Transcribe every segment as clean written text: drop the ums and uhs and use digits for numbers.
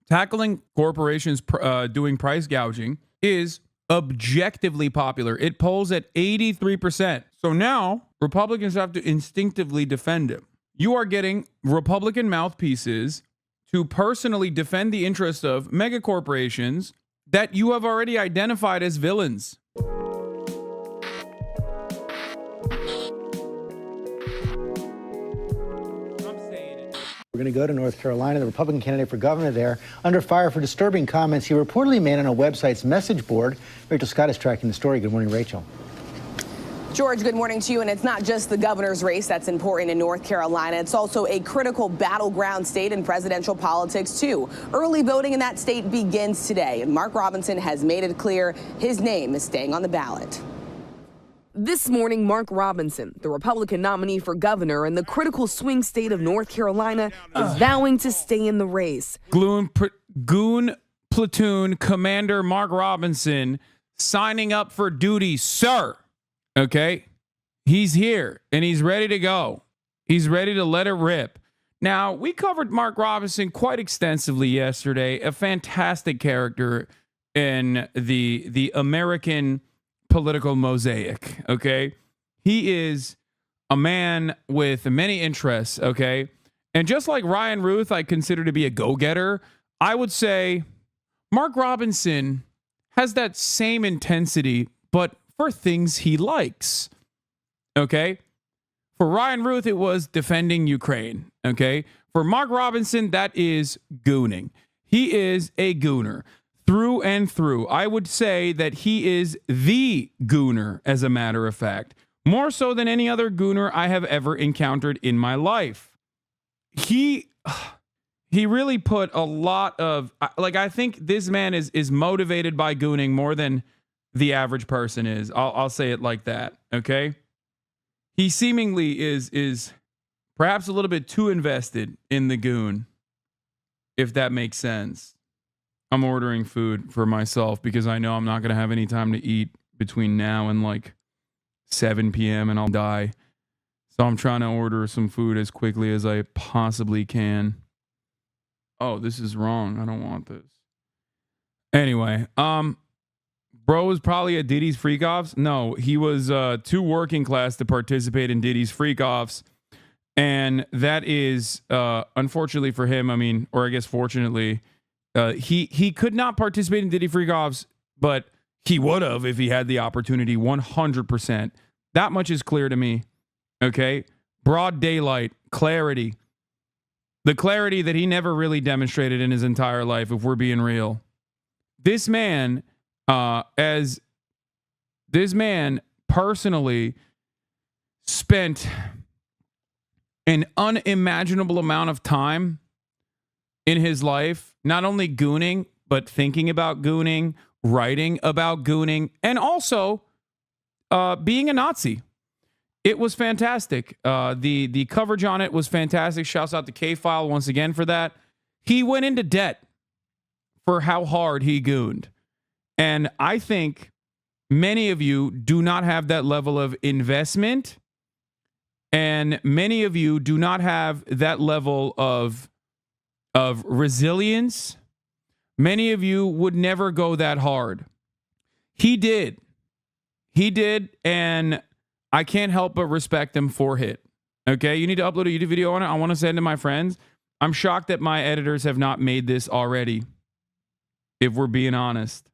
tackling corporations doing price gouging is objectively popular. It polls at 83%. So now Republicans have to instinctively defend him. You are getting Republican mouthpieces to personally defend the interests of mega corporations that you have already identified as villains. We're going to go to North Carolina. The Republican candidate for governor there under fire for disturbing comments he reportedly made on a website's message board. Rachel Scott is tracking the story. Good morning, Rachel. George, good morning to you. And it's not just the governor's race that's important in North Carolina. It's also a critical battleground state in presidential politics, too. Early voting in that state begins today. And Mark Robinson has made it clear his name is staying on the ballot. This morning, Mark Robinson, the Republican nominee for governor in the critical swing state of North Carolina, is vowing to stay in the race. Goon Platoon Commander Mark Robinson signing up for duty, sir. Okay? He's here and he's ready to go. He's ready to let it rip. Now, we covered Mark Robinson quite extensively yesterday, a fantastic character in the American political mosaic, okay? He is a man with many interests, okay? And just like Ryan Ruth, I consider to be a go-getter, I would say Mark Robinson has that same intensity, but for things he likes, okay? For Ryan Ruth, it was defending Ukraine, okay? For Mark Robinson, that is gooning. He is a gooner. Through and through. I would say that he is the gooner, as a matter of fact. More so than any other gooner I have ever encountered in my life. He really put a lot of... I think this man is motivated by gooning more than the average person is. I'll say it like that, okay? He seemingly is perhaps a little bit too invested in the goon, if that makes sense. I'm ordering food for myself because I know I'm not going to have any time to eat between now and like 7 p.m. and I'll die. So I'm trying to order some food as quickly as I possibly can. Oh, this is wrong. I don't want this. Anyway, bro was probably at Diddy's freak-offs. No, he was too working class to participate in Diddy's freak-offs. And that is, unfortunately for him, I mean, or I guess fortunately, he could not participate in Diddy freak-offs, but he would have if he had the opportunity, 100%. That much is clear to me, okay? Broad daylight, clarity. The clarity that he never really demonstrated in his entire life, if we're being real. This man, personally spent an unimaginable amount of time in his life, not only gooning, but thinking about gooning, writing about gooning, and also being a Nazi. It was fantastic. The coverage on it was fantastic. Shouts out to K-File once again for that. He went into debt for how hard he gooned. And I think many of you do not have that level of investment, and many of you do not have that level of resilience. Many of you would never go that hard. He did, and I can't help but respect him for it. Okay, you need to upload a YouTube video on it. I want to send to my friends. I'm shocked that my editors have not made this already, if we're being honest.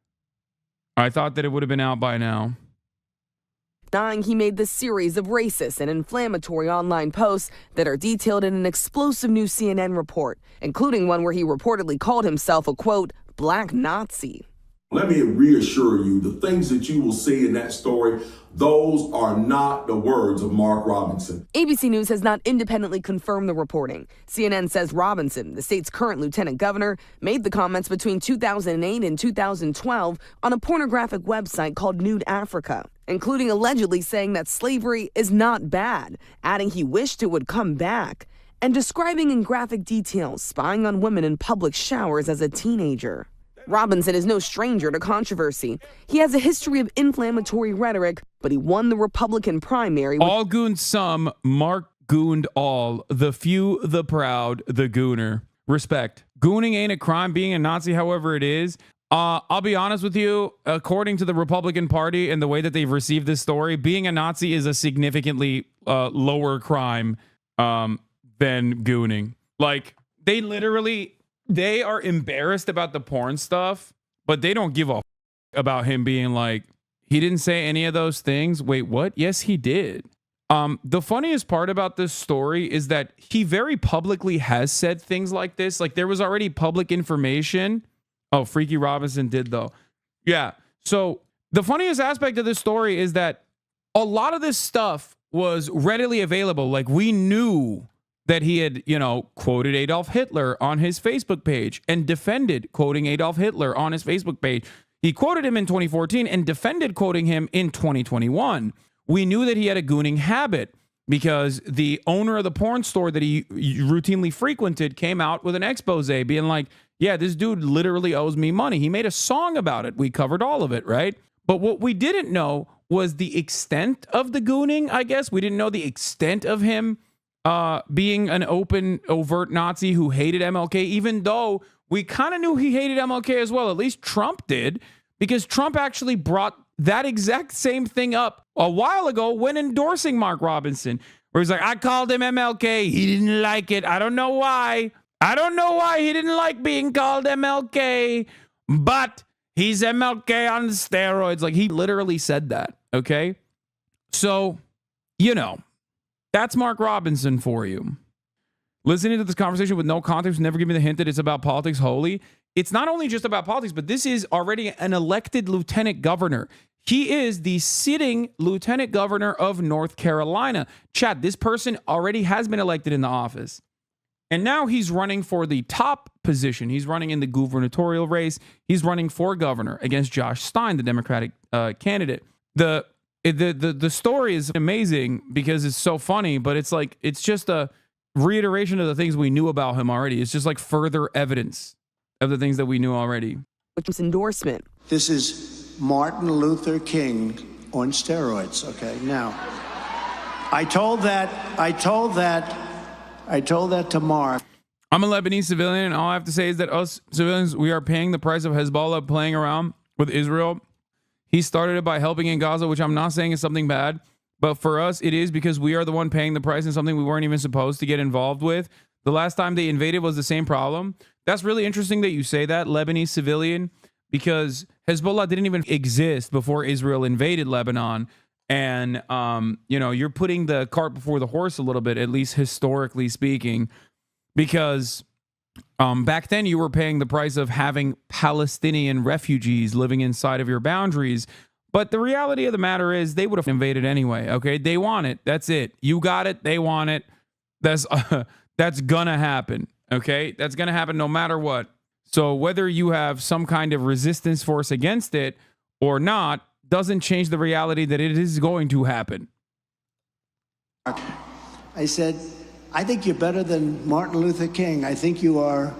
I thought that it would have been out by now. Denying he made this series of racist and inflammatory online posts that are detailed in an explosive new CNN report, including one where he reportedly called himself a, quote, black Nazi. Let me reassure you, the things that you will see in that story, those are not the words of Mark Robinson. ABC News has not independently confirmed the reporting. CNN says Robinson, the state's current lieutenant governor, made the comments between 2008 and 2012 on a pornographic website called Nude Africa, including allegedly saying that slavery is not bad, adding he wished it would come back, and describing in graphic detail spying on women in public showers as a teenager. Robinson is no stranger to controversy. He has a history of inflammatory rhetoric, but he won the Republican primary. All gooned some, Mark gooned all. The few, the proud, the gooner. Respect. Gooning ain't a crime. Being a Nazi, however, it is. I'll be honest with you. According to the Republican Party and the way that they've received this story, being a Nazi is a significantly lower crime than gooning. Like, they are embarrassed about the porn stuff, but they don't give a f- about him being like, he didn't say any of those things. Wait, what? Yes, he did. The funniest part about this story is that he very publicly has said things like this. Like, there was already public information. Oh, Freaky Robinson did, though. Yeah. So the funniest aspect of this story is that a lot of this stuff was readily available. Like, we knew that he had, quoted Adolf Hitler on his Facebook page and defended quoting Adolf Hitler on his Facebook page. He quoted him in 2014 and defended quoting him in 2021. We knew that he had a gooning habit because the owner of the porn store that he routinely frequented came out with an expose being like, yeah, this dude literally owes me money. He made a song about it. We covered all of it, right? But what we didn't know was the extent of the gooning, I guess. We didn't know the extent of him being an overt Nazi who hated MLK, even though we kind of knew he hated MLK as well. At least Trump did, because Trump actually brought that exact same thing up a while ago when endorsing Mark Robinson, where he's like, I called him MLK. He didn't like it. I don't know why. I don't know why he didn't like being called MLK, but he's MLK on steroids. Like, he literally said that. Okay. So, that's Mark Robinson for you. Listening to this conversation with no context, never give me the hint that it's about politics wholly. It's not only just about politics, but this is already an elected lieutenant governor. He is the sitting lieutenant governor of North Carolina. Chad, this person already has been elected in the office. And now he's running for the top position. He's running in the gubernatorial race. He's running for governor against Josh Stein, the Democratic candidate. The story is amazing because it's so funny, but it's just a reiteration of the things we knew about him already. It's just like further evidence of the things that we knew already. Which was endorsement. This is Martin Luther King on steroids. Okay, now, I told that to Mark. I'm a Lebanese civilian, and all I have to say is that us civilians, we are paying the price of Hezbollah playing around with Israel. He started it by helping in Gaza, which I'm not saying is something bad, but for us, it is because we are the one paying the price in something we weren't even supposed to get involved with. The last time they invaded was the same problem. That's really interesting that you say that, Lebanese civilian, because Hezbollah didn't even exist before Israel invaded Lebanon. And, you're putting the cart before the horse a little bit, at least historically speaking, because back then you were paying the price of having Palestinian refugees living inside of your boundaries. But the reality of the matter is they would have invaded anyway. OK, they want it. That's it. You got it. They want it. That's going to happen. OK, that's going to happen no matter what. So whether you have some kind of resistance force against it or not doesn't change the reality that it is going to happen. I said, I think you're better than Martin Luther King. I think you are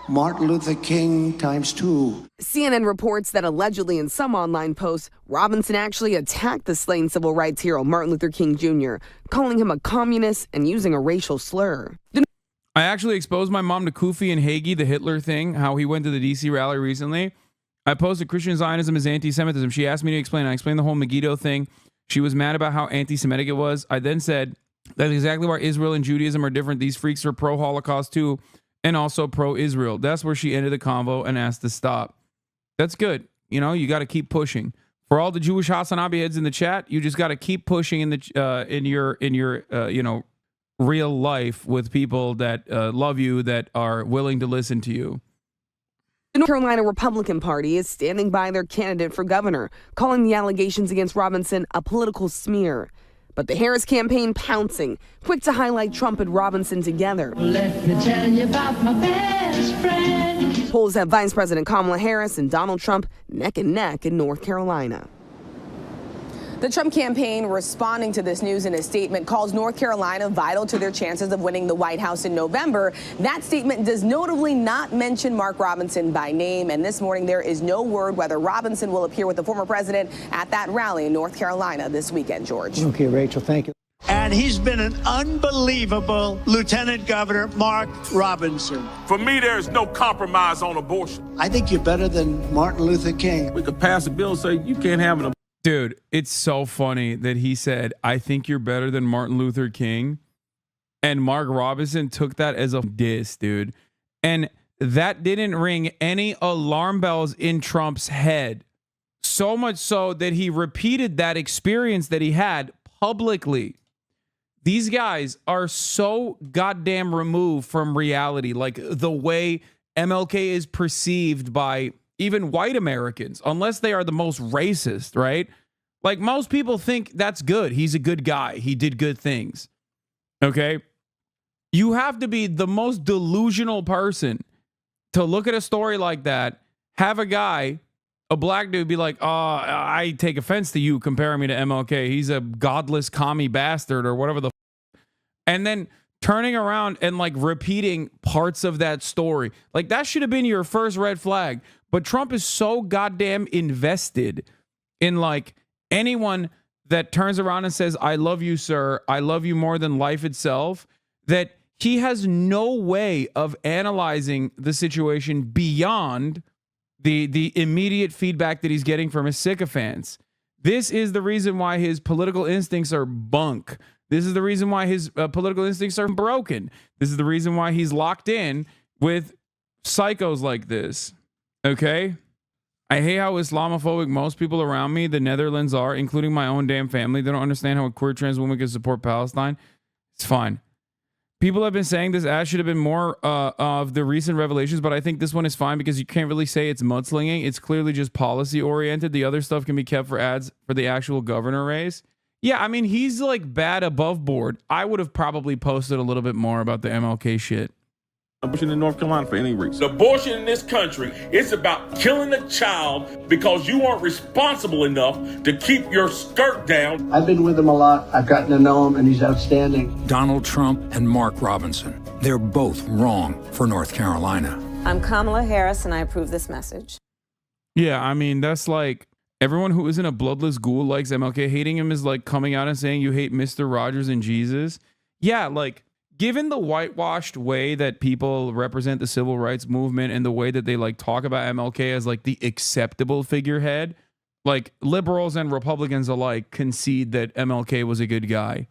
Martin Luther King times 2. CNN reports that allegedly in some online posts, Robinson actually attacked the slain civil rights hero Martin Luther King Jr., calling him a communist and using a racial slur. I actually exposed my mom to Kufi and Hagee, the Hitler thing, how he went to the DC rally recently. I posted Christian Zionism is anti-Semitism. She asked me to explain. I explained the whole Megiddo thing. She was mad about how anti-Semitic it was. I then said, that's exactly why Israel and Judaism are different. These freaks are pro-Holocaust too, and also pro-Israel. That's where she ended the convo and asked to stop. That's good. You got to keep pushing. For all the Jewish Hasanabi heads in the chat, you just got to keep pushing in your real life with people that love you, that are willing to listen to you. The North Carolina Republican Party is standing by their candidate for governor, calling the allegations against Robinson a political smear. But the Harris campaign pouncing, quick to highlight Trump and Robinson together. Let me tell you about my best friend. Polls have Vice President Kamala Harris and Donald Trump neck and neck in North Carolina. The Trump campaign, responding to this news in a statement, calls North Carolina vital to their chances of winning the White House in November. That statement does notably not mention Mark Robinson by name. And this morning, there is no word whether Robinson will appear with the former president at that rally in North Carolina this weekend, George. Okay, Rachel, thank you. And he's been an unbelievable Lieutenant Governor, Mark Robinson. For me, there's no compromise on abortion. I think you're better than Martin Luther King. We could pass a bill and say you can't have an abortion. Dude, it's so funny that he said, I think you're better than Martin Luther King. And Mark Robinson took that as a diss, dude. And that didn't ring any alarm bells in Trump's head. So much so that he repeated that experience that he had publicly. These guys are so goddamn removed from reality. Like the way MLK is perceived by even white Americans, unless they are the most racist, right? Like most people think that's good. He's a good guy. He did good things. Okay. You have to be the most delusional person to look at a story like that, have a guy, a black dude, be like, I take offense to you comparing me to MLK. He's a godless commie bastard or whatever the and then turning around and like repeating parts of that story. Like that should have been your first red flag. But Trump is so goddamn invested in like anyone that turns around and says, I love you, sir. I love you more than life itself, that he has no way of analyzing the situation beyond the immediate feedback that he's getting from his sycophants. This is the reason why his political instincts are bunk. This is the reason why his political instincts are broken. This is the reason why he's locked in with psychos like this. Okay? I hate how Islamophobic most people around me, the Netherlands, are, including my own damn family. They don't understand how a queer trans woman can support Palestine. It's fine. People have been saying this ad should have been more of the recent revelations, but I think this one is fine because you can't really say it's mudslinging. It's clearly just policy oriented. The other stuff can be kept for ads for the actual governor race. Yeah, I mean, he's like bad above board. I would have probably posted a little bit more about the MLK shit. Abortion in North Carolina for any reason. Abortion in this country, it's about killing a child because you aren't responsible enough to keep your skirt down. I've been with him a lot. I've gotten to know him, and he's outstanding. Donald Trump and Mark Robinson. They're both wrong for North Carolina. I'm Kamala Harris, and I approve this message. Yeah, I mean, that's like everyone who isn't a bloodless ghoul likes MLK. Hating him is like coming out and saying you hate Mr. Rogers and Jesus. Yeah, like given the whitewashed way that people represent the civil rights movement and the way that they like talk about MLK as like the acceptable figurehead, like liberals and Republicans alike concede that MLK was a good guy.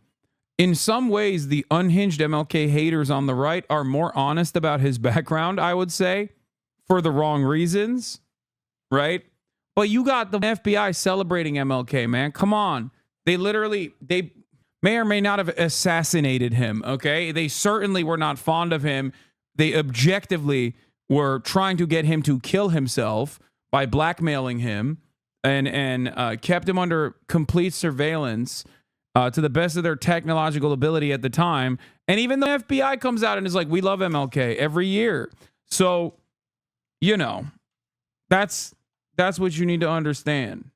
In some ways, the unhinged MLK haters on the right are more honest about his background, I would say, for the wrong reasons, right? But you got the FBI celebrating MLK, man. Come on. They may or may not have assassinated him, okay? They certainly were not fond of him. They objectively were trying to get him to kill himself by blackmailing him and kept him under complete surveillance to the best of their technological ability at the time. And even the FBI comes out and is like, we love MLK every year. So, you know, that's what you need to understand.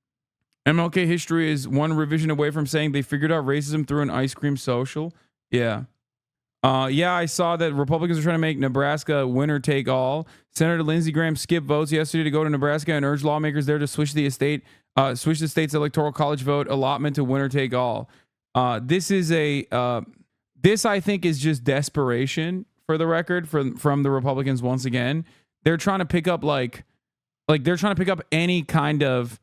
MLK history is one revision away from saying they figured out racism through an ice cream social. Yeah. Yeah, I saw that Republicans are trying to make Nebraska winner take all. Senator Lindsey Graham skipped votes yesterday to go to Nebraska and urged lawmakers there to switch the state's electoral college vote allotment to winner take all. This I think is just desperation, for the record, from the Republicans once again. They're trying to pick up they're trying to pick up any kind of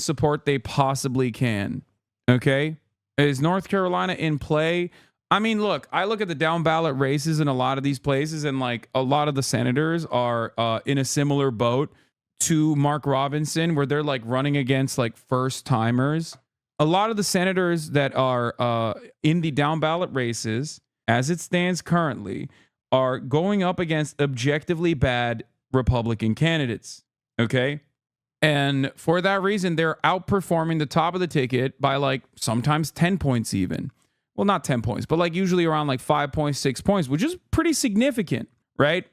support they possibly can. Okay? Is North Carolina in play? I mean, look, I look at the down ballot races in a lot of these places, and like a lot of the senators are in a similar boat to Mark Robinson, where they're like running against like first timers. A lot of the senators that are in the down ballot races, as it stands currently, are going up against objectively bad Republican candidates. Okay? And for that reason, they're outperforming the top of the ticket by like sometimes 10 points even. Well, not 10 points, but like usually around like 5 points, 6 points, which is pretty significant, right?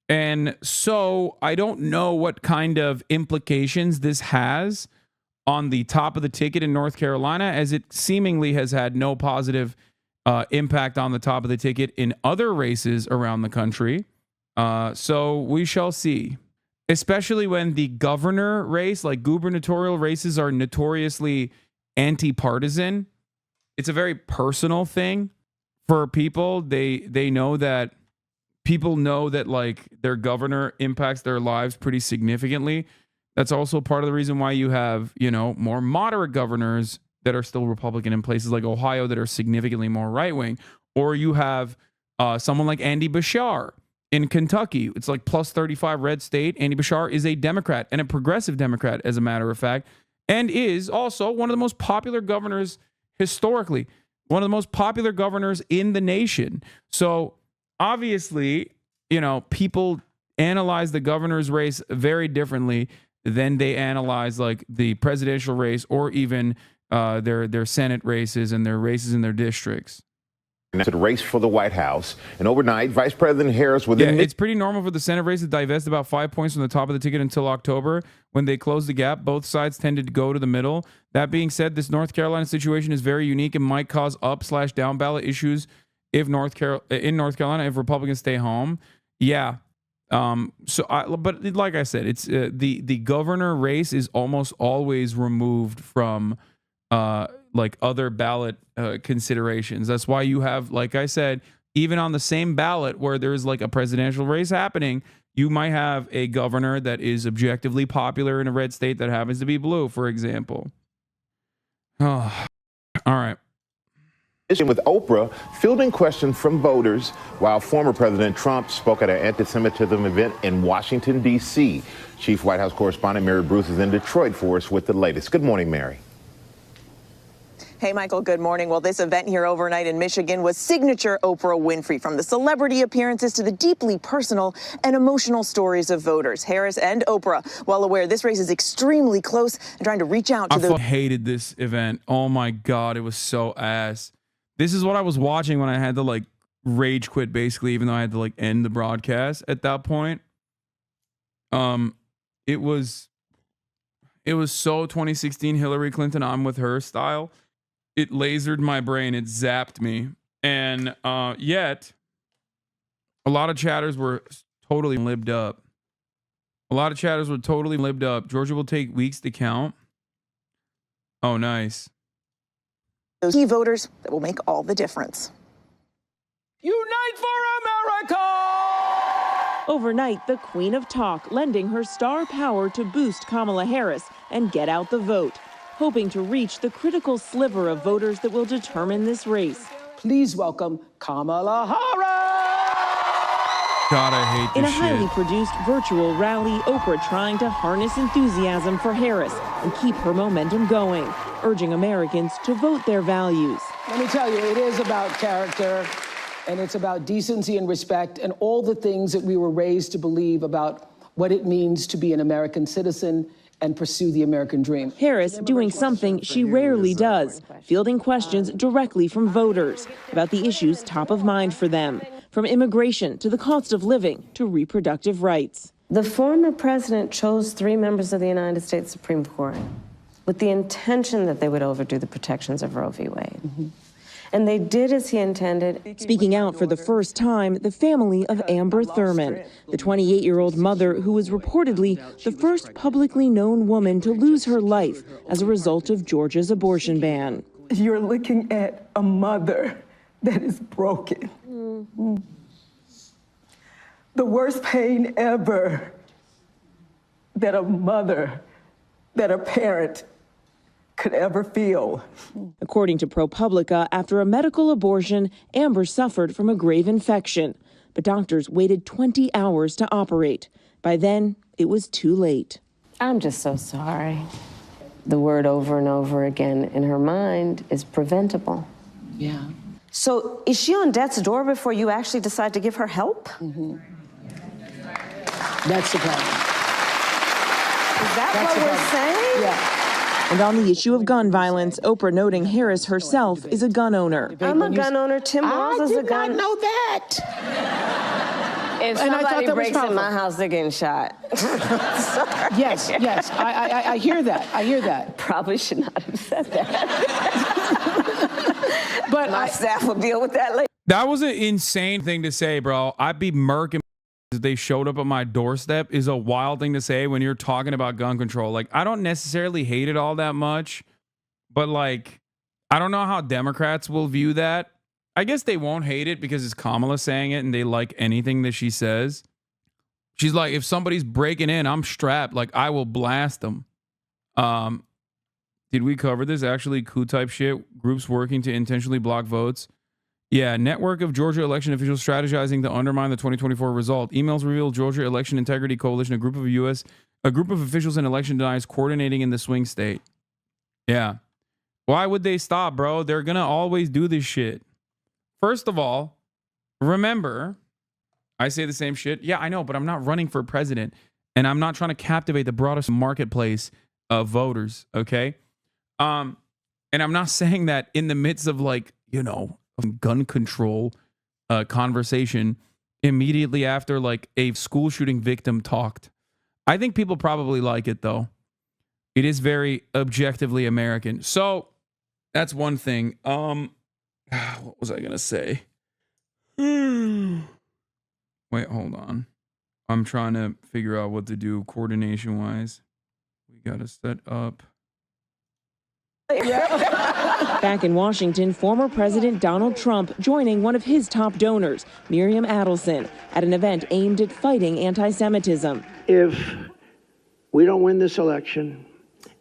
And so I don't know what kind of implications this has on the top of the ticket in North Carolina, as it seemingly has had no positive impact on the top of the ticket in other races around the country. So we shall see. Especially when the governor race, like gubernatorial races, are notoriously anti-partisan. it's a very personal thing for people. They know that people know that like their governor impacts their lives pretty significantly. That's also part of the reason why you have, you know, more moderate governors that are still Republican in places like Ohio that are significantly more right wing, or you have someone like Andy Bashar in Kentucky. It's like plus 35 red state. Andy Bashar is a Democrat and a progressive Democrat, as a matter of fact, and is also one of the most popular governors historically, one of the most popular governors in the nation. So obviously, you know, people analyze the governor's race very differently than they analyze like the presidential race or even their Senate races and their races in their districts. To the race for the White House, and overnight, Vice President Harris it's pretty normal for the Senate race to divest about 5 points from the top of the ticket until October. When they close the gap, both sides tended to go to the middle. That being said, this North Carolina situation is very unique and might cause up/down ballot issues if North Carolina if Republicans stay home. Yeah. But like I said, it's the governor race is almost always removed from like other ballot considerations. That's why you have, like I said, even on the same ballot where there's like a presidential race happening, you might have a governor that is objectively popular in a red state that happens to be blue, for example. Oh, all right. With Oprah fielding questions from voters while former President Trump spoke at an anti-Semitism event in Washington, D.C. Chief White House correspondent Mary Bruce is in Detroit for us with the latest. Good morning, Mary. Hey, Michael, good morning. Well, this event here overnight in Michigan was signature Oprah Winfrey, from the celebrity appearances to the deeply personal and emotional stories of voters. Harris and Oprah, well aware this race is extremely close and trying to reach out to I hated this event. Oh my God, it was so ass. This is what I was watching when I had to like rage quit, basically, even though I had to like end the broadcast at that point. It was so 2016 Hillary Clinton, I'm with her style. It lasered my brain. It zapped me. And yet, a lot of chatters were totally libbed up. Georgia will take weeks to count. Oh, nice. those key voters that will make all the difference. Unite for America! Overnight, the Queen of Talk lending her star power to boost Kamala Harris and get out the vote, hoping to reach the critical sliver of voters that will determine this race. Please welcome Kamala Harris! God, I hate this In a shit. highly produced virtual rally, Oprah trying to harness enthusiasm for Harris and keep her momentum going, urging Americans to vote their values. Let me tell you, it is about character, and it's about decency and respect and all the things that we were raised to believe about what it means to be an American citizen and pursue the American dream. Harris doing something she rarely does, fielding questions directly from voters about the issues top of mind for them, from immigration to the cost of living to reproductive rights. The former president chose 3 members of the United States Supreme Court with the intention that they would overdo the protections of Roe v. Wade. And they did as he intended. Speaking out for the first time, the family of Amber Thurman, the 28-year-old mother who was reportedly the first publicly known woman to lose her life as a result of Georgia's abortion ban. You're looking at a mother that is broken. The worst pain ever that a mother, that a parent could ever feel. According to ProPublica, after a medical abortion, Amber suffered from a grave infection, but doctors waited 20 hours to operate. By then, it was too late. I'm just so sorry. The word over and over again in her mind is preventable. Yeah. So is she on death's door before you actually decide to give her help? That's the problem. Is that what we're saying? Yeah. And on the issue of gun violence, Oprah noting Harris herself is a gun owner. I'm a gun owner. Tim Walz is a gun. I did not know that. If And I thought somebody that was breaks in powerful. my house, they're getting shot. Yes, yes, I hear that. I hear that. Probably should not have said that. But my staff will deal with that later. That was an insane thing to say, bro. I'd be murking if they showed up at my doorstep is a wild thing to say when you're talking about gun control. Like, I don't necessarily hate it all that much, but like, I don't know how Democrats will view that. I guess they won't hate it because it's Kamala saying it and they like anything that she says. She's like, if somebody's breaking in, I'm strapped. Like, I will blast them. Did we cover this? Actually, coup type shit. Groups working to intentionally block votes. Yeah, network of Georgia election officials strategizing to undermine the 2024 result. Emails reveal Georgia Election Integrity Coalition, a group of officials in election deniers coordinating in the swing state. Yeah. Why would they stop, bro? They're going to always do this shit. First of all, remember, I say the same shit. Yeah, I know, but I'm not running for president, and I'm not trying to captivate the broadest marketplace of voters, okay? And I'm not saying that in the midst of, like, you know, gun control conversation immediately after, like, a school shooting victim talked. I think people probably like it, though. It is very objectively American. So that's one thing. What was I going to say? Wait, hold on. I'm trying to figure out what to do coordination-wise. We got to set up. Back in Washington, former President Donald Trump joining one of his top donors, Miriam Adelson, at an event aimed at fighting anti-Semitism. If we don't win this election,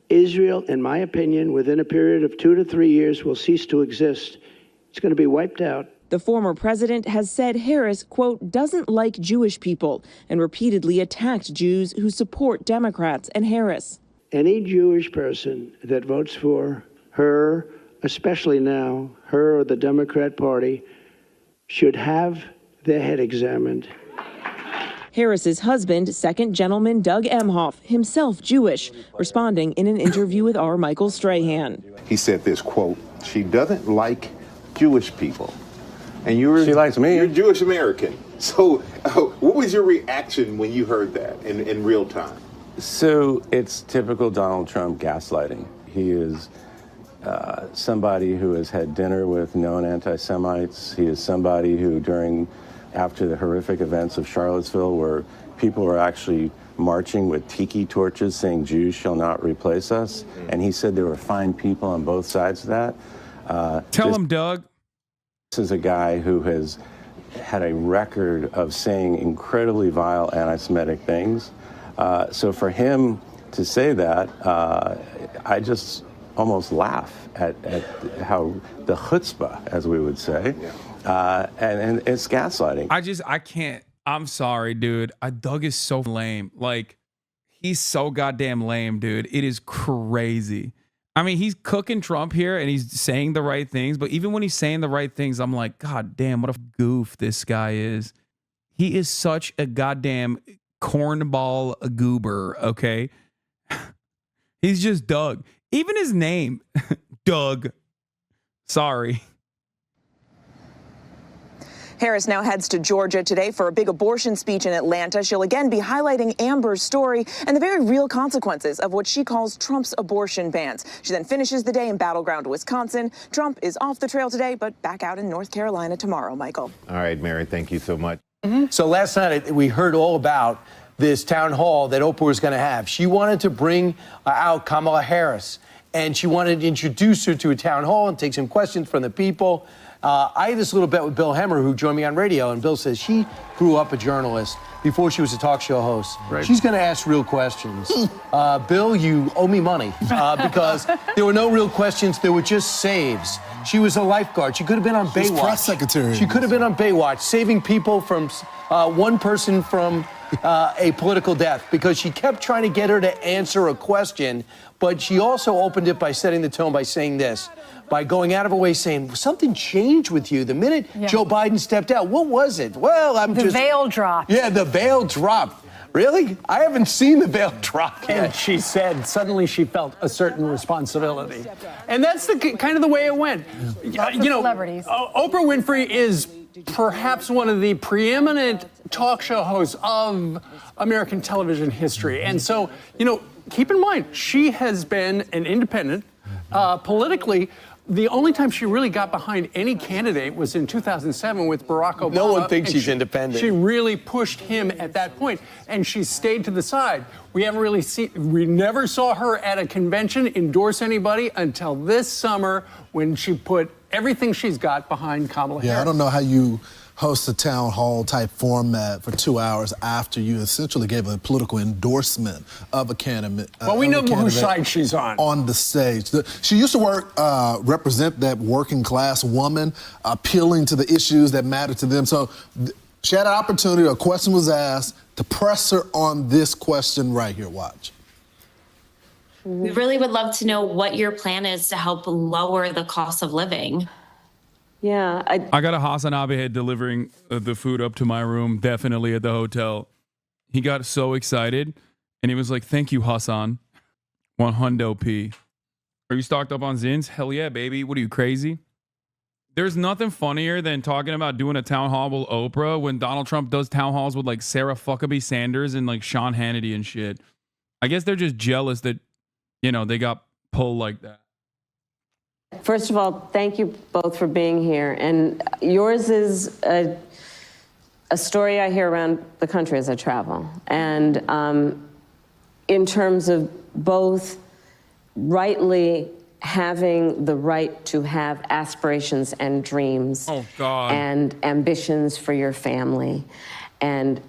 Israel, in my opinion, within a period of 2 to 3 years, will cease to exist. It's going to be wiped out. The former president has said Harris, quote, doesn't like Jewish people and repeatedly attacked Jews who support Democrats and Harris. Any Jewish person that votes for her, especially now, her or the Democrat Party, should have their head examined. Harris's husband, second gentleman Doug Emhoff, himself Jewish, responding in an interview with R. Michael Strahan. He said this, quote, she doesn't like Jewish people. And she likes me. You're Jewish American. So what was your reaction when you heard that in real time? So it's typical Donald Trump gaslighting. He is somebody who has had dinner with known anti-Semites. He is somebody who after the horrific events of Charlottesville, where people were actually marching with tiki torches saying Jews shall not replace us. And he said there were fine people on both sides of that. Tell him, Doug. This is a guy who has had a record of saying incredibly vile anti-Semitic things. So for him to say that, I just almost laugh at how the chutzpah, as we would say, and it's gaslighting. I can't. I'm sorry, dude. Doug is so lame. Like, he's so goddamn lame, dude. It is crazy. I mean, he's cooking Trump here and he's saying the right things, but even when he's saying the right things, I'm like, God damn, what a goof this guy is. He is such a goddamn cornball goober, okay? He's just Doug. Even his name, Doug. Sorry. Harris now heads to Georgia today for a big abortion speech in Atlanta. She'll again be highlighting Amber's story and the very real consequences of what she calls Trump's abortion bans. She then finishes the day in battleground Wisconsin. Trump is off the trail today, but back out in North Carolina tomorrow, Michael. All right, Mary, thank you so much. So last night we heard all about this town hall that Oprah was going to have. She wanted to bring out Kamala Harris, and she wanted to introduce her to a town hall and take some questions from the people. I had this little bet with Bill Hemmer, who joined me on radio, and Bill says she grew up a journalist before she was a talk show host. Right. She's going to ask real questions. Bill, you owe me money because there were no real questions. There were just saves. She was a lifeguard. She could have been on Baywatch. Press secretary. She could have been on Baywatch, saving people from one person from a political death, because she kept trying to get her to answer a question, but she also opened it by setting the tone by saying this, by going out of her way saying, something changed with you the minute Joe Biden stepped out. What was it? Well, The veil dropped. Yeah, the veil dropped. Really? I haven't seen the veil drop yet. And she said suddenly she felt a certain responsibility. And that's kind of the way it went. Celebrities. Oprah Winfrey is perhaps one of the preeminent talk show hosts of American television history. And so, keep in mind, she has been an independent, politically The only time she really got behind any candidate was in 2007 with Barack Obama. No one thinks she's she, independent. She really pushed him at that point, and she stayed to the side. We never saw her at a convention endorse anybody until this summer when she put everything she's got behind Kamala Harris. Yeah, I don't know how you host a town hall type format for 2 hours after you essentially gave a political endorsement of a candidate. Well, we know whose side she's on. On the stage. She used to represent that working class woman, appealing to the issues that matter to them. So she had an opportunity, a question was asked, to press her on this question right here. Watch. We really would love to know what your plan is to help lower the cost of living. Yeah, I got a Hasanabi head delivering the food up to my room, definitely at the hotel. He got so excited, and he was like, "Thank you, Hasan. 100 P. Are you stocked up on Zins? Hell yeah, baby. What are you, crazy?" There's nothing funnier than talking about doing a town hall with Oprah when Donald Trump does town halls with like Sarah Fuckabee Sanders and like Sean Hannity and shit. I guess they're just jealous that, you know, they got pulled like that. First of all, thank you both for being here. And yours is a story I hear around the country as I travel. And in terms of both rightly having the right to have aspirations and dreams and ambitions for your family, and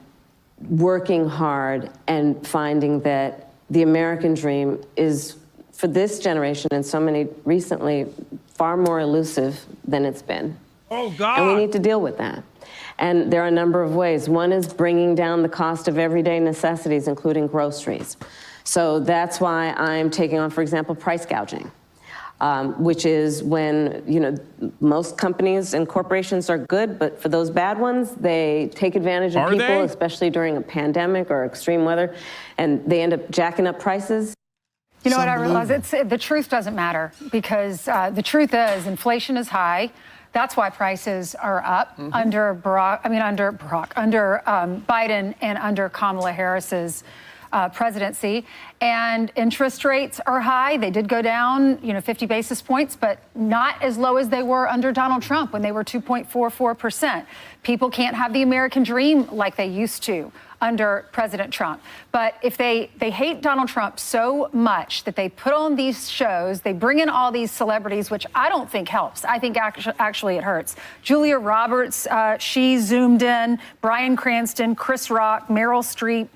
working hard and finding that the American dream is, for this generation and so many recently, far more elusive than it's been. Oh, God. And we need to deal with that. And there are a number of ways. One is bringing down the cost of everyday necessities, including groceries. So that's why I'm taking on, for example, price gouging, which is when, you know, most companies and corporations are good, but for those bad ones, they take advantage of people, especially during a pandemic or extreme weather, and they end up jacking up prices. You know what I realize? The truth doesn't matter, because the truth is inflation is high. That's why prices are up under Biden and under Kamala Harris's presidency. And interest rates are high. They did go down, 50 basis points, but not as low as they were under Donald Trump when they were 2.44%. People can't have the American dream like they used to under President Trump. But if they hate Donald Trump so much that they put on these shows, they bring in all these celebrities, which I don't think helps. I think actually it hurts. Julia Roberts, she zoomed in, Bryan Cranston, Chris Rock, Meryl Streep,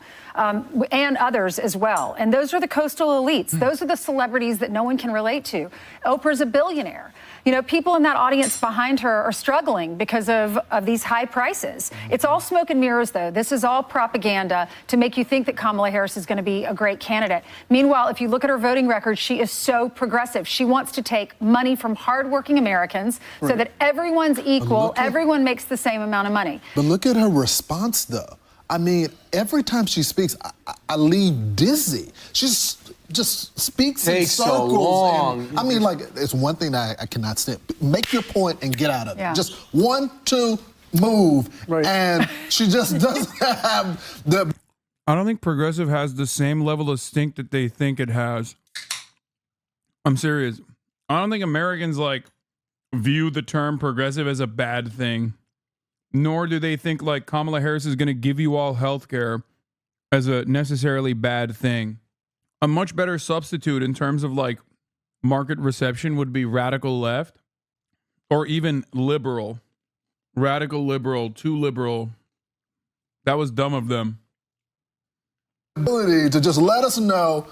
and others as well. And those are the coastal elites. Those are the celebrities that no one can relate to. Oprah's a billionaire. People in that audience behind her are struggling because of these high prices. It's all smoke and mirrors, though. This is all propaganda to make you think that Kamala Harris is going to be a great candidate. Meanwhile, if you look at her voting record, she is so progressive. She wants to take money from hardworking Americans so that everyone's equal, everyone makes the same amount of money. But look at her response, though. I mean, every time she speaks, I leave dizzy. She's just speaks in circles. So long. And, I mean, like, it's one thing that I cannot stand. Make your point and get out of it. Just 1, 2, move. Right. And she just doesn't have the... I don't think progressive has the same level of stink that they think it has. I'm serious. I don't think Americans, view the term progressive as a bad thing. Nor do they think, Kamala Harris is going to give you all health care as a necessarily bad thing. A much better substitute in terms of, market reception would be radical left or even liberal. Radical liberal, too liberal. That was dumb of them. Ability to just let us know,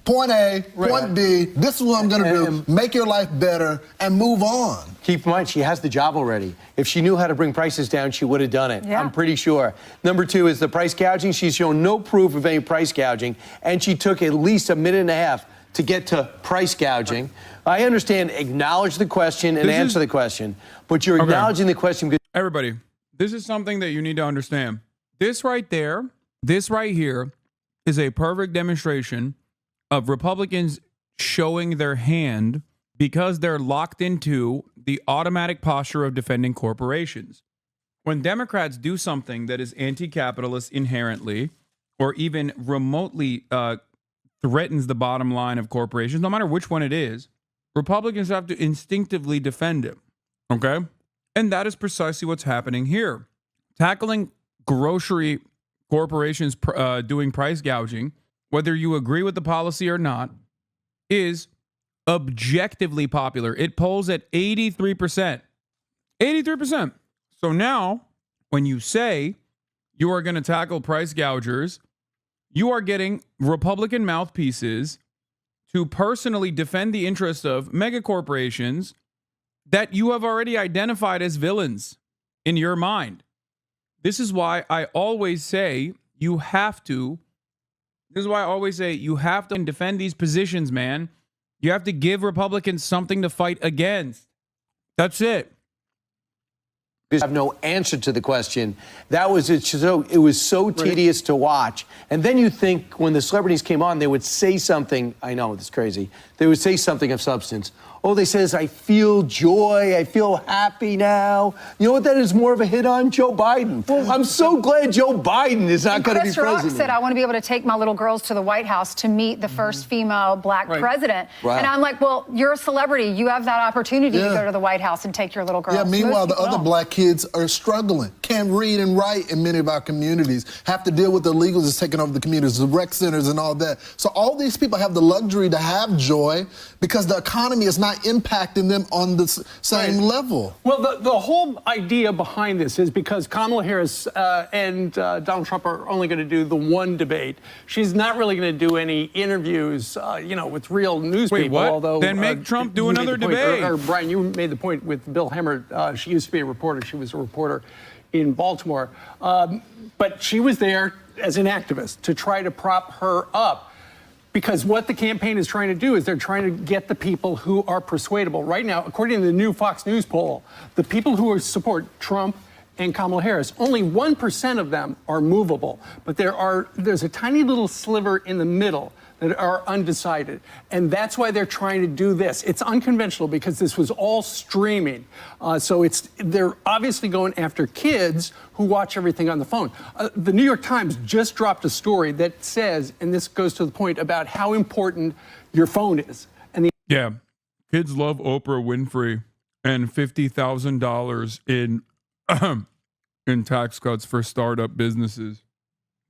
point A, point B, this is what I'm going to do, make your life better, and move on. Keep in mind, she has the job already. If she knew how to bring prices down, she would have done it. I'm pretty sure. Number 2 is the price gouging. She's shown no proof of any price gouging, and she took at least a minute and a half to get to price gouging. I understand, acknowledge the question and answer the question, but you're acknowledging the question because... Everybody, this is something that you need to understand. This right there, this right here, is a perfect demonstration of Republicans showing their hand because they're locked into the automatic posture of defending corporations. When Democrats do something that is anti-capitalist inherently, or even remotely threatens the bottom line of corporations, no matter which one it is, Republicans have to instinctively defend him. Okay? And that is precisely what's happening here. Tackling grocery corporations doing price gouging, whether you agree with the policy or not, is objectively popular. It polls at 83%. 83%. So now, when you say you are going to tackle price gougers, you are getting Republican mouthpieces to personally defend the interests of mega corporations that you have already identified as villains in your mind. This is why I always say you have to defend these positions, man. You have to give Republicans something to fight against. That's it. Have no answer to the question. That was it. So it was so tedious to watch. And then you think when the celebrities came on, they would say something. I know it's crazy. They would say something of substance. Oh, they says, I feel joy. I feel happy now. You know what that is more of a hit on? Joe Biden. Well, I'm so glad Joe Biden is not going to be president. Chris Rock said, I want to be able to take my little girls to the White House to meet the first female black president. Right. And I'm like, well, you're a celebrity. You have that opportunity to go to the White House and take your little girls. Yeah, meanwhile, the Most people other don't. black kids are struggling. Can't read and write in many of our communities. Have to deal with the illegals that's taking over the communities, the rec centers and all that. So all these people have the luxury to have joy because the economy is not impacting them on the same level. Well, the whole idea behind this is because Kamala Harris and Donald Trump are only going to do the one debate. She's not really going to do any interviews, with real news Wait, people. what? Although Then make Trump do you made another the point- debate. Or Brian, you made the point with Bill Hemmer. She used to be a reporter. She was a reporter in Baltimore, but she was there as an activist to try to prop her up. Because what the campaign is trying to do is they're trying to get the people who are persuadable. Right now, according to the new Fox News poll, the people who support Trump and Kamala Harris, only 1% of them are movable. But there's a tiny little sliver in the middle that are undecided. And that's why they're trying to do this. It's unconventional because this was all streaming. So they're obviously going after kids who watch everything on the phone. The New York Times just dropped a story that says, and this goes to the point about how important your phone is. And Yeah. Kids love Oprah Winfrey and $50,000 in tax cuts for startup businesses.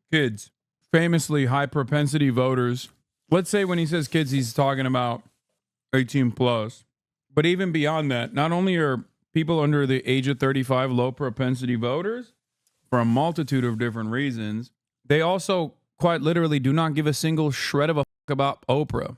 Kids, famously high propensity voters. Let's say when he says kids, he's talking about 18 plus. But even beyond that, not only are people under the age of 35 low propensity voters for a multitude of different reasons, they also quite literally do not give a single shred of a fuck about Oprah.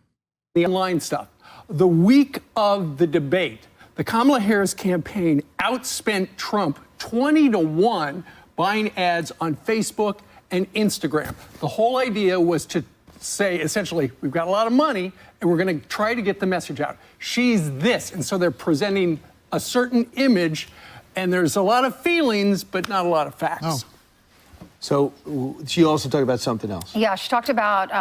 the online stuff. The week of the debate, the Kamala Harris campaign outspent Trump 20-1 buying ads on Facebook and Instagram. The whole idea was to say, essentially, we've got a lot of money and we're going to try to get the message out. She's this. And so they're presenting a certain image, and there's a lot of feelings, but not a lot of facts. Oh. So she also talked about something else. Yeah, she talked about,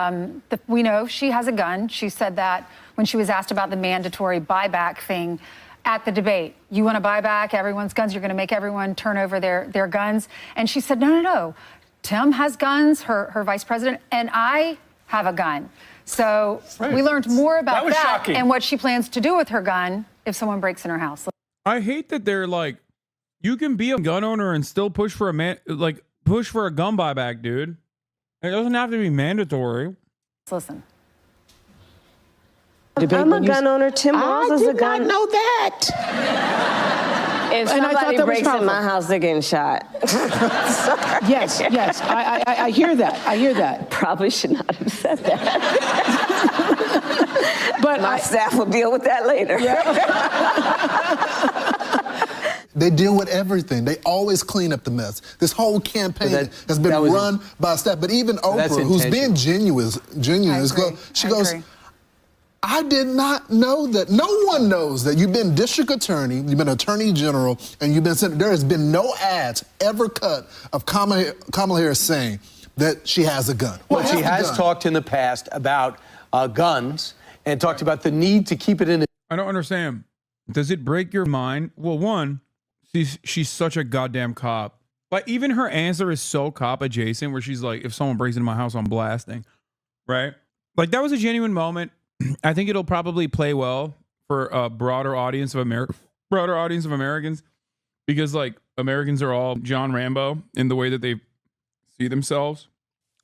we know she has a gun. She said that when she was asked about the mandatory buyback thing at the debate. You want to buy back everyone's guns? You're going to make everyone turn over their guns? And she said, no. Tim has guns, her vice president, and I have a gun. So we learned more about that and what she plans to do with her gun if someone breaks in her house. I hate that they're like, you can be a gun owner and still push for push for a gun buyback, dude. It doesn't have to be mandatory. Listen. I'm a gun owner. Tim Walz is a gun. I did not know that. If somebody breaks in my house, they're getting shot. Yes. I hear that. I hear that. Probably should not have said that. But my staff will deal with that later. They deal with everything. They always clean up the mess. This whole campaign has been run by staff. But even Oprah, who's being genuine, she goes, I did not know that. No one knows that you've been district attorney, you've been attorney general, and you've been senator. There has been no ads ever cut of Kamala Harris saying that she has a gun. Well, she has talked in the past about guns and talked about the need to keep it in. I don't understand. Does it break your mind? Well, one, she's such a goddamn cop. Like, even her answer is so cop adjacent, where she's like, if someone breaks into my house, I'm blasting. Right? Like, that was a genuine moment. I think it'll probably play well for a broader audience of Americans, because like Americans are all John Rambo in the way that they see themselves.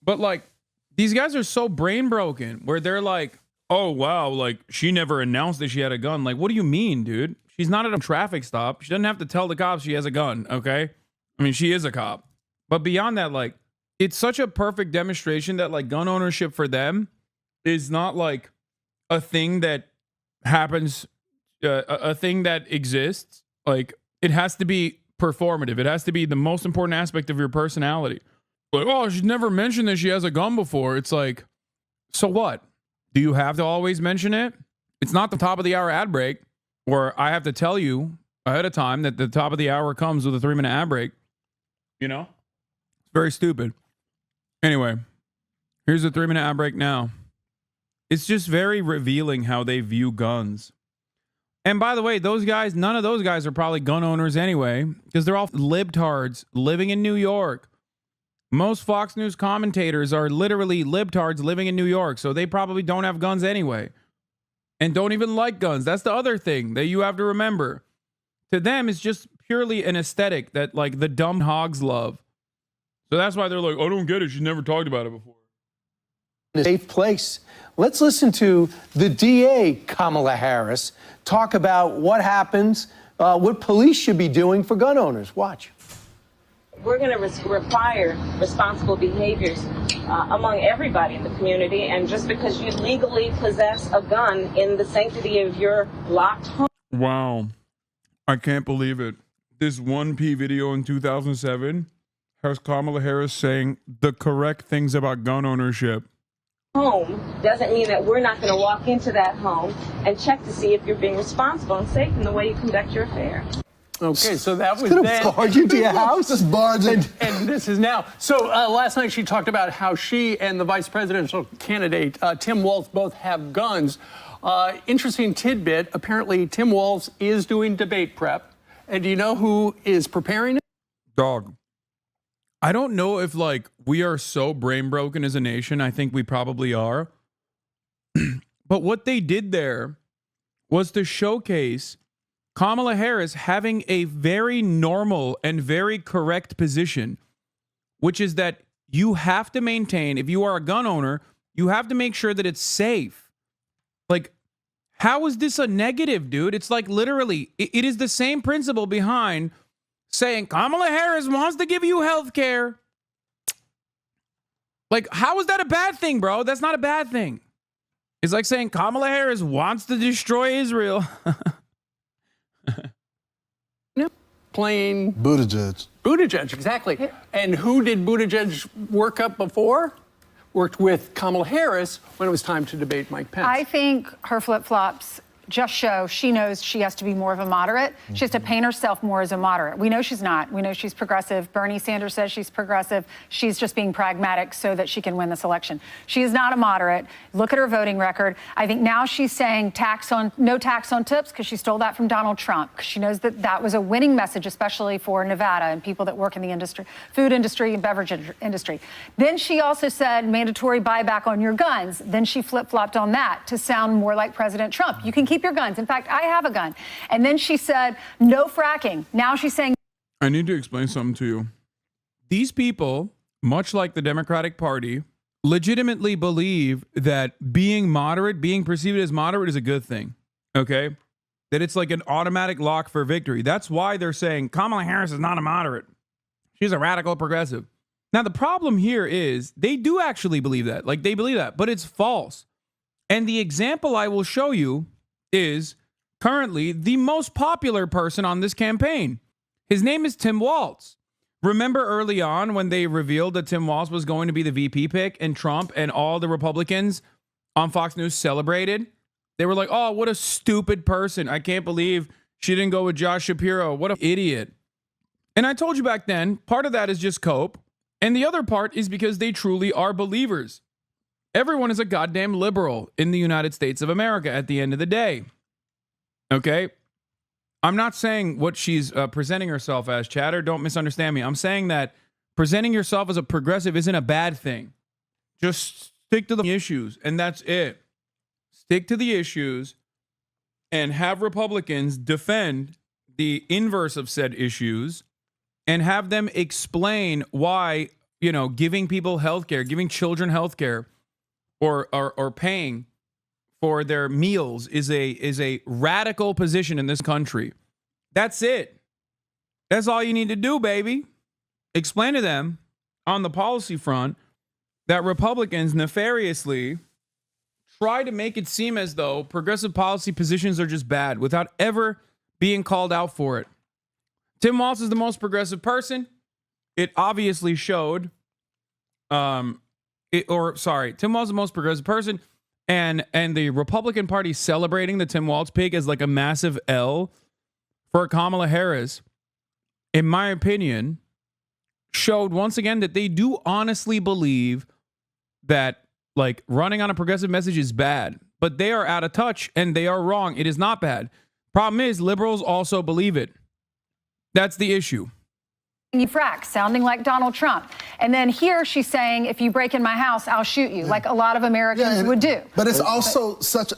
But like these guys are so brain broken where they're like, oh wow, like she never announced that she had a gun. Like, what do you mean, dude? She's not at a traffic stop. She doesn't have to tell the cops she has a gun, okay? I mean, she is a cop. But beyond that, like, it's such a perfect demonstration that like gun ownership for them is not like a thing that happens, a thing that exists. Like, it has to be performative. It has to be the most important aspect of your personality. Like, oh, she's never mentioned that she has a gun before. It's like, so what? Do you have to always mention it? It's not the top of the hour ad break where I have to tell you ahead of time that the top of the hour comes with a 3-minute ad break. You know? It's very stupid. Anyway, here's a 3-minute ad break now. It's just very revealing how they view guns. And by the way, those guys, none of those guys are probably gun owners anyway, because they're all libtards living in New York. Most Fox News commentators are literally libtards living in New York, so they probably don't have guns anyway. And don't even like guns. That's the other thing that you have to remember. To them, it's just purely an aesthetic that like the dumb hogs love. So that's why they're like, I don't get it. She's never talked about it before. A safe place. Let's listen to the DA, Kamala Harris, talk about what happens, what police should be doing for gun owners. Watch. We're going to require responsible behaviors among everybody in the community. And just because you legally possess a gun in the sanctity of your locked home. Wow. I can't believe it. This 1P video in 2007 has Kamala Harris saying the correct things about gun ownership. Home doesn't mean that we're not going to walk into that home and check to see if you're being responsible and safe in the way you conduct your affairs. Okay, so that was then. Barge you to your house? Just barge in. And this is now. So last night she talked about how she and the vice presidential candidate, Tim Walz, both have guns. Interesting tidbit. Apparently, Tim Walz is doing debate prep. And do you know who is preparing it? Dog. I don't know if like we are so brain broken as a nation. I think we probably are. But what they did there was to showcase Kamala Harris having a very normal and very correct position, which is that you have to maintain, if you are a gun owner, you have to make sure that it's safe. Like, how is this a negative, dude? It's like literally, it is the same principle behind saying Kamala Harris wants to give you health care. Like, how is that a bad thing, bro? That's not a bad thing. It's like saying Kamala Harris wants to destroy Israel. Playing Buttigieg, exactly. And who did Buttigieg work up before? Worked with Kamala Harris when it was time to debate Mike Pence. I think her flip-flops just show she knows she has to be more of a moderate. She has to paint herself more as a moderate. We know she's not. We know she's progressive. Bernie Sanders says she's progressive. She's just being pragmatic so that she can win this election. She is not a moderate. Look at her voting record. I think now she's saying no tax on tips because she stole that from Donald Trump. Because she knows that that was a winning message, especially for Nevada and people that work in the industry, food industry and beverage industry. Then she also said mandatory buyback on your guns. Then she flip-flopped on that to sound more like President Trump. You can keep your guns. In fact, I have a gun. And then she said, no fracking. Now she's saying. I need to explain something to you. These people, much like the Democratic Party, legitimately believe that being moderate, being perceived as moderate is a good thing. Okay? That it's like an automatic lock for victory. That's why they're saying Kamala Harris is not a moderate. She's a radical progressive. Now, the problem here is they do actually believe that. Like, they believe that, but it's false. And the example I will show you is currently the most popular person on this campaign. His name is Tim Walz. Remember early on when they revealed that Tim Walz was going to be the VP pick and Trump and all the Republicans on Fox News celebrated? They were like, oh, what a stupid person. I can't believe she didn't go with Josh Shapiro. What an idiot. And I told you back then, part of that is just cope. And the other part is because they truly are believers. Everyone is a goddamn liberal in the United States of America at the end of the day. Okay? I'm not saying what she's presenting herself as, chatter. Don't misunderstand me. I'm saying that presenting yourself as a progressive isn't a bad thing. Just stick to the issues, and that's it. Stick to the issues and have Republicans defend the inverse of said issues and have them explain why, giving people health care, giving children health care or paying for their meals is a radical position in this country. That's it. That's all you need to do, baby. Explain to them on the policy front that Republicans nefariously try to make it seem as though progressive policy positions are just bad without ever being called out for it. Tim Walz is the most progressive person. It obviously showed. Tim Walz is the most progressive person, and the Republican Party celebrating the Tim Walz pick as like a massive L for Kamala Harris, in my opinion, showed once again that they do honestly believe that like running on a progressive message is bad, but they are out of touch and they are wrong. It is not bad. Problem is, liberals also believe it. That's the issue. You frack, sounding like Donald Trump. And then here she's saying, if you break in my house, I'll shoot you, like a lot of Americans would do. But it's also such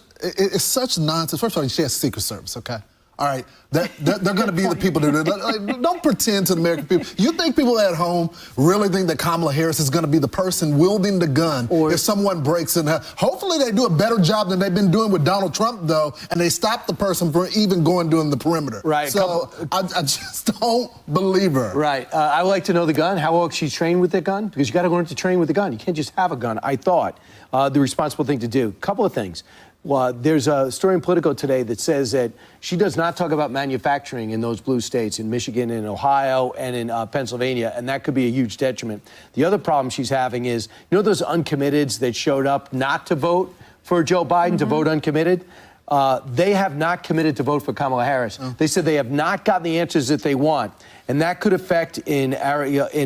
nonsense. First of all, she has Secret Service, okay? All right, they're going to be the people that don't pretend to the American people. You think people at home really think that Kamala Harris is going to be the person wielding the gun if someone breaks in? Hopefully they do a better job than they've been doing with Donald Trump, though, and they stop the person from even doing the perimeter. Right. So I just don't believe her. Right. I would like to know the gun, how well she's trained with the gun, because you got to learn to train with the gun. You can't just have a gun. I thought the responsible thing to do. Couple of things. Well, there's a story in Politico today that says that she does not talk about manufacturing in those blue states, in Michigan, in Ohio, and in Pennsylvania, and that could be a huge detriment. The other problem she's having is, those uncommitteds that showed up not to vote for Joe Biden, to vote uncommitted? They have not committed to vote for Kamala Harris. They said they have not gotten the answers that they want. And that could affect in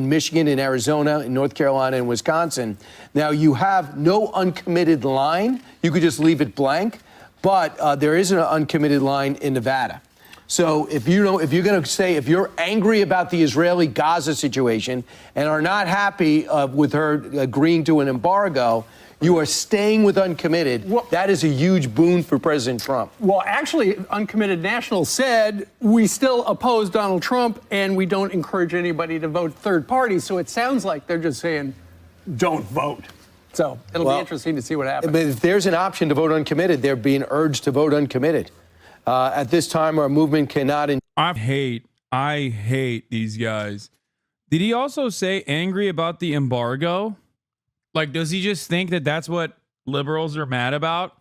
Michigan, in Arizona, in North Carolina, and Wisconsin. Now, you have no uncommitted line. You could just leave it blank. But there is an uncommitted line in Nevada. So if you're going to say, if you're angry about the Israeli-Gaza situation and are not happy with her agreeing to an embargo, you are staying with uncommitted. That is a huge boon for President Trump. Well, actually, Uncommitted National said we still oppose Donald Trump and we don't encourage anybody to vote third party. So it sounds like they're just saying, don't vote. So it'll be interesting to see what happens. But if there's an option to vote uncommitted, they're being urged to vote uncommitted. At this time, our movement cannot... I hate these guys. Did he also say angry about the embargo? Like, does he just think that that's what liberals are mad about?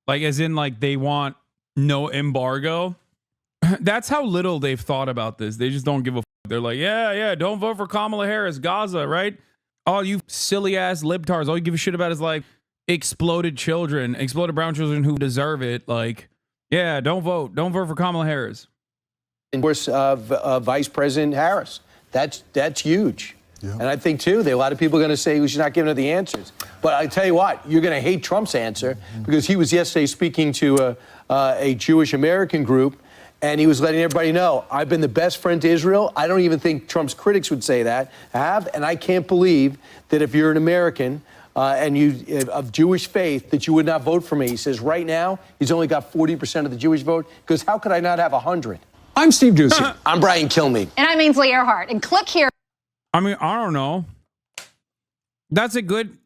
Like, as in, like, they want no embargo? That's how little they've thought about this. They just don't give a f***. They're like, yeah, don't vote for Kamala Harris, Gaza, right? All you silly-ass libtards, all you give a shit about is, like, exploded brown children who deserve it. Like, yeah, don't vote. Don't vote for Kamala Harris. Of course, Vice President Harris. That's huge. Yeah. And I think, too, a lot of people are going to say we should not give her the answers. But I tell you what, you're going to hate Trump's answer because he was yesterday speaking to a Jewish American group, and he was letting everybody know, I've been the best friend to Israel. I don't even think Trump's critics would say that. And I can't believe that if you're an American and you of Jewish faith, that you would not vote for me. He says right now, he's only got 40% of the Jewish vote. Because how could I not have 100? I'm Steve Doocy. I'm Brian Kilmeade. And I'm Ainsley Earhart. And click here. I mean, I don't know. That's a good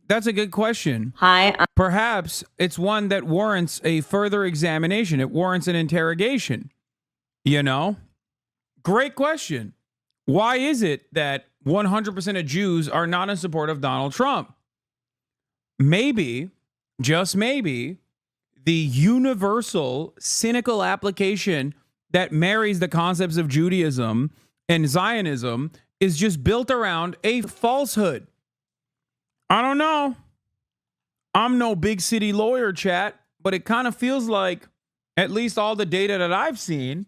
question. Hi. Perhaps it's one that warrants a further examination. It warrants an interrogation. Great question. Why is it that 100% of Jews are not in support of Donald Trump? Maybe, just maybe, the universal cynical application that marries the concepts of Judaism and Zionism is just built around a falsehood. I don't know. I'm no big city lawyer, chat, but it kind of feels like, at least all the data that I've seen,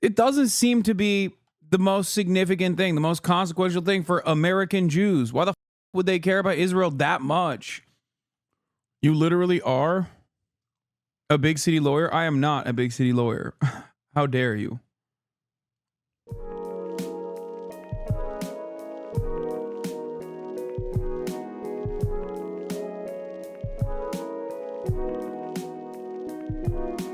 it doesn't seem to be the most significant thing, the most consequential thing for American Jews. Why the f would they care about Israel that much? You literally are a big city lawyer? I am not a big city lawyer. How dare you? it.